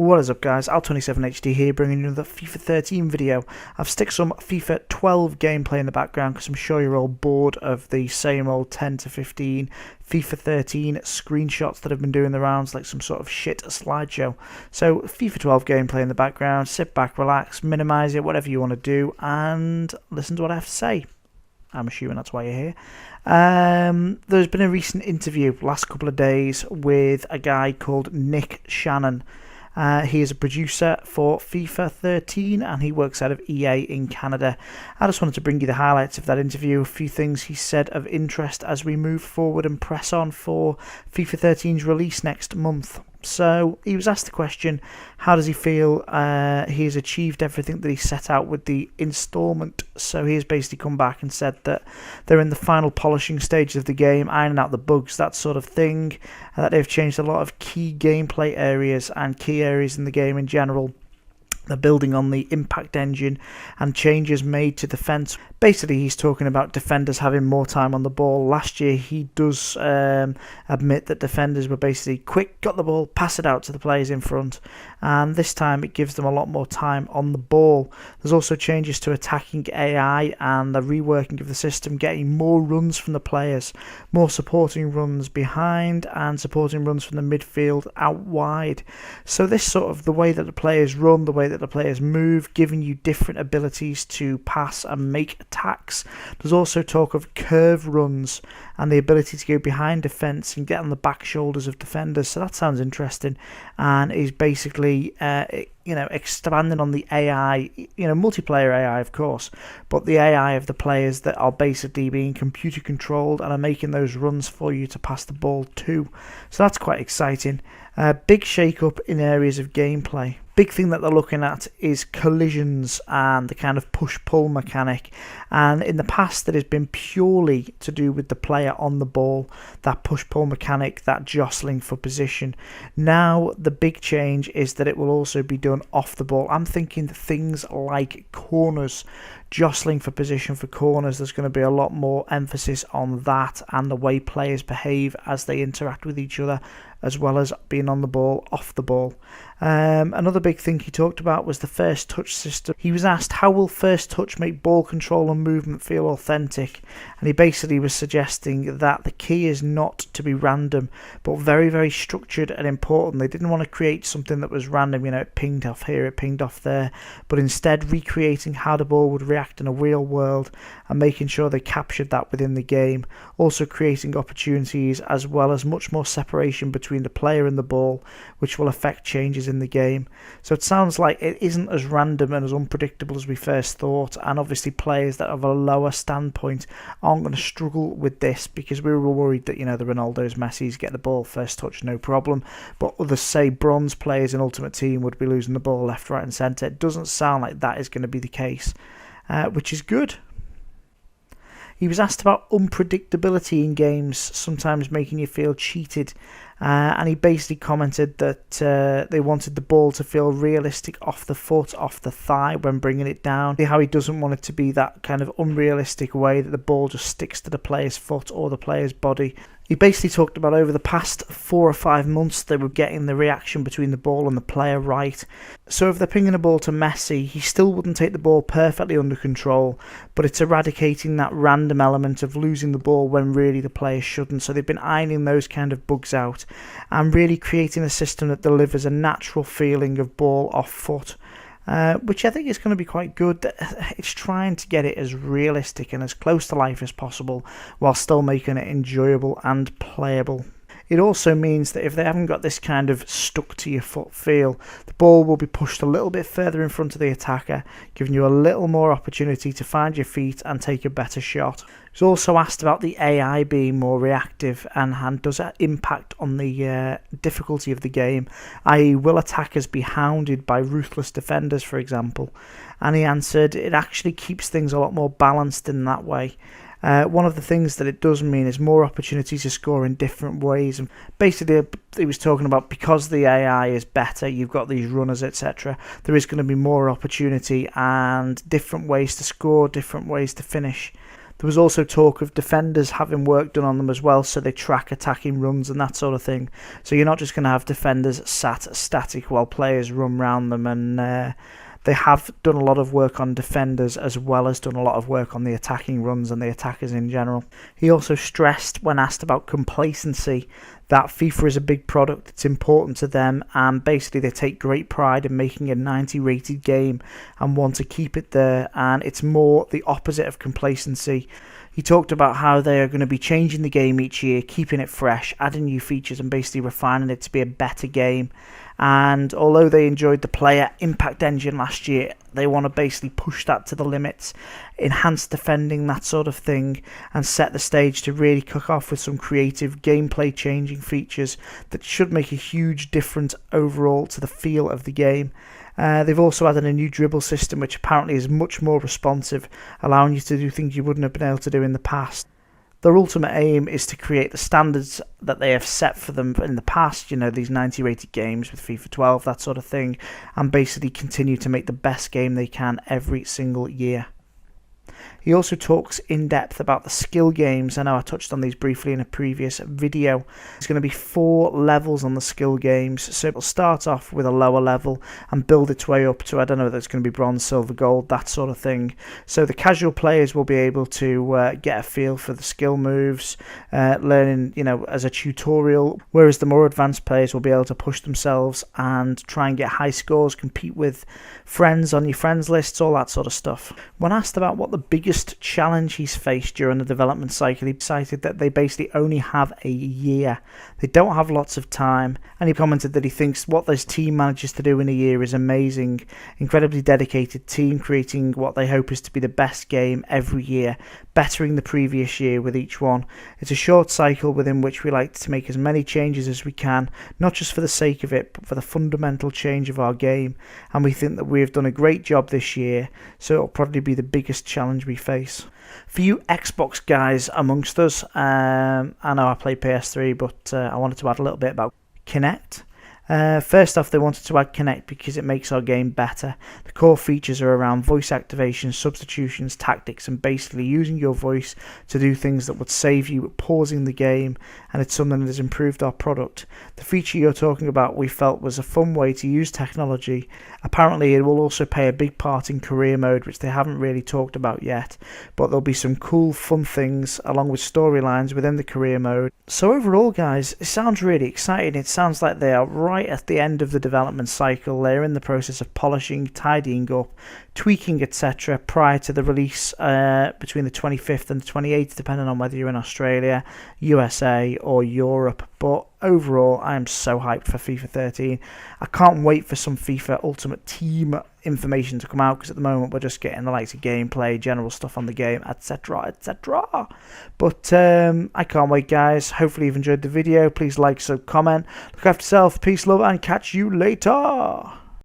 What is up guys, Al27HD here bringing you another FIFA 13 video. I've stick some FIFA 12 gameplay in the background because I'm sure you're all bored of the same old 10 to 15 FIFA 13 screenshots that have been doing the rounds like some sort of shit slideshow. So FIFA 12 gameplay in the background, sit back, relax, minimise it, whatever you want to do, and listen to what I have to say. I'm assuming that's why you're here. There's been a recent interview last couple of days with a guy called Nick Shannon. He is a producer for FIFA 13 and he works out of EA in Canada. I just wanted to bring you the highlights of that interview, a few things he said of interest as we move forward and press on for FIFA 13's release next month. So he was asked the question, how does he feel he has achieved everything that he set out with the installment? So he has basically come back and said that they're in the final polishing stages of the game, ironing out the bugs, that sort of thing, and that they've changed a lot of key gameplay areas and key areas in the game in general. They're building on the impact engine and changes made to defence. Basically, he's talking about defenders having more time on the ball. Last year, he does admit that defenders were basically quick, got the ball, pass it out to the players in front. And this time, it gives them a lot more time on the ball. There's also changes to attacking AI and the reworking of the system, getting more runs from the players, more supporting runs behind and supporting runs from the midfield out wide. So this sort of the way that the players run, the way that the players move, giving you different abilities to pass and make attacks. There's also talk of curve runs and the ability to go behind defence and get on the back shoulders of defenders. So that sounds interesting, and is basically expanding on the AI, multiplayer AI of course, but the AI of the players that are basically being computer controlled and are making those runs for you to pass the ball to. So that's quite exciting. Big shake up in areas of gameplay. Big thing that they're looking at is collisions and the kind of push-pull mechanic, and in the past that has been purely to do with the player on the ball, that push-pull mechanic, that jostling for position. Now the big change is that it will also be done off the ball. I'm thinking things like corners, jostling for position for corners. There's going to be a lot more emphasis on that and the way players behave as they interact with each other, as well as being on the ball, off the ball. Another big thing he talked about was the first touch system. He was asked, how will first touch make ball control and movement feel authentic? And he basically was suggesting that the key is not to be random, but very, very structured and important. They didn't want to create something that was random, it pinged off here, it pinged off there, but instead recreating how the ball would react in a real world and making sure they captured that within the game. Also creating opportunities as well as much more separation between the player and the ball, which will affect changes in the game. So it sounds like it isn't as random and as unpredictable as we first thought, and obviously players that have a lower standpoint aren't going to struggle with this, because we were worried that the Ronaldos, Messis get the ball first touch no problem, but others say bronze players in Ultimate Team would be losing the ball left, right and centre. It doesn't sound like that is going to be the case, which is good. He was asked about unpredictability in games, sometimes making you feel cheated, and he basically commented that they wanted the ball to feel realistic off the foot, off the thigh when bringing it down. How he doesn't want it to be that kind of unrealistic way that the ball just sticks to the player's foot or the player's body. He basically talked about over the past 4 or 5 months they were getting the reaction between the ball and the player right. So if they're pinging a ball to Messi, he still wouldn't take the ball perfectly under control, but it's eradicating that random element of losing the ball when really the player shouldn't. So they've been ironing those kind of bugs out and really creating a system that delivers a natural feeling of ball off foot. Which I think is going to be quite good. It's trying to get it as realistic and as close to life as possible while still making it enjoyable and playable. It also means that if they haven't got this kind of stuck to your foot feel, the ball will be pushed a little bit further in front of the attacker, giving you a little more opportunity to find your feet and take a better shot. He was also asked about the AI being more reactive and does that impact on the difficulty of the game, i.e. will attackers be hounded by ruthless defenders, for example? And he answered, it actually keeps things a lot more balanced in that way. One of the things that it does mean is more opportunities to score in different ways. And basically, he was talking about because the AI is better, you've got these runners, etc. There is going to be more opportunity and different ways to score, different ways to finish. There was also talk of defenders having work done on them as well, so they track attacking runs and that sort of thing. So you're not just going to have defenders sat static while players run around them, and they have done a lot of work on defenders as well as done a lot of work on the attacking runs and the attackers in general. He also stressed, when asked about complacency, that FIFA is a big product, it's important to them, and basically they take great pride in making a 90 rated game and want to keep it there, and it's more the opposite of complacency. He talked about how they are going to be changing the game each year, keeping it fresh, adding new features and basically refining it to be a better game. And although they enjoyed the player impact engine last year, they want to basically push that to the limits, enhance defending, that sort of thing, and set the stage to really kick off with some creative gameplay changing features that should make a huge difference overall to the feel of the game. They've also added a new dribble system which apparently is much more responsive, allowing you to do things you wouldn't have been able to do in the past. Their ultimate aim is to create the standards that they have set for them in the past, you know, these 90 rated games with FIFA 12, that sort of thing, and basically continue to make the best game they can every single year. He also talks in depth about the skill games. I know I touched on these briefly in a previous video. There's going to be 4 levels on the skill games, so it'll start off with a lower level and build its way up to, I don't know whether it's going to be bronze, silver, gold, that sort of thing. So the casual players will be able to get a feel for the skill moves, learning, you know, as a tutorial, whereas the more advanced players will be able to push themselves and try and get high scores, compete with friends on your friends lists, all that sort of stuff. When asked about what the biggest challenge he's faced during the development cycle, he cited that they basically only have a year. They don't have lots of time, and he commented that he thinks what this team manages to do in a year is amazing. Incredibly dedicated team, creating what they hope is to be the best game every year, bettering the previous year with each one. It's a short cycle within which we like to make as many changes as we can, not just for the sake of it, but for the fundamental change of our game, and we think that we've done a great job this year, so it'll probably be the biggest challenge we face. For you Xbox guys amongst us, I know I play PS3, but I wanted to add a little bit about Kinect. First off, they wanted to add Kinect because it makes our game better. The core features are around voice activation, substitutions, tactics, and basically using your voice to do things that would save you pausing the game, and it's something that has improved our product. The feature you're talking about we felt was a fun way to use technology. Apparently it will also play a big part in career mode, which they haven't really talked about yet, but there'll be some cool fun things along with storylines within the career mode. So overall guys, it sounds really exciting. It sounds like they are right at the end of the development cycle. They're in the process of polishing, tidying up, tweaking, etc. prior to the release between the 25th and the 28th, depending on whether you're in Australia, USA or Europe. But overall, I am so hyped for FIFA 13. I can't wait for some FIFA Ultimate Team information to come out, because at the moment we're just getting the likes of gameplay, general stuff on the game, etc, etc. But I can't wait guys. Hopefully you've enjoyed the video. Please like, sub, comment. Look after yourself. Peace, love, and catch you later.